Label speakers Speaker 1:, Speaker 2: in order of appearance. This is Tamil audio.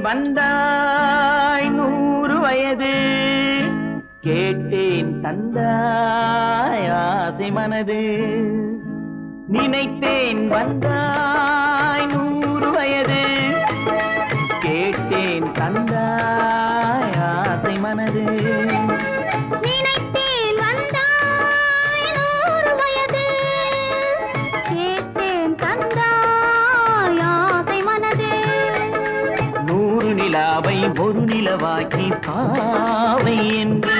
Speaker 1: வந்தாய் 100 வயது கேட்டேன் தந்தாய் ஆசை மனது நினைத்தேன் வந்தாய் 100 வயது கேட்டேன் தந்தாய் ஆசை மனது
Speaker 2: நினைத்தேன் வந்தாய் 100 வயது கேட்டேன் தந்தாய் ஆசை மனது
Speaker 1: 100 நிலாவை ஒரு நிலவாக்கி பாவை என்று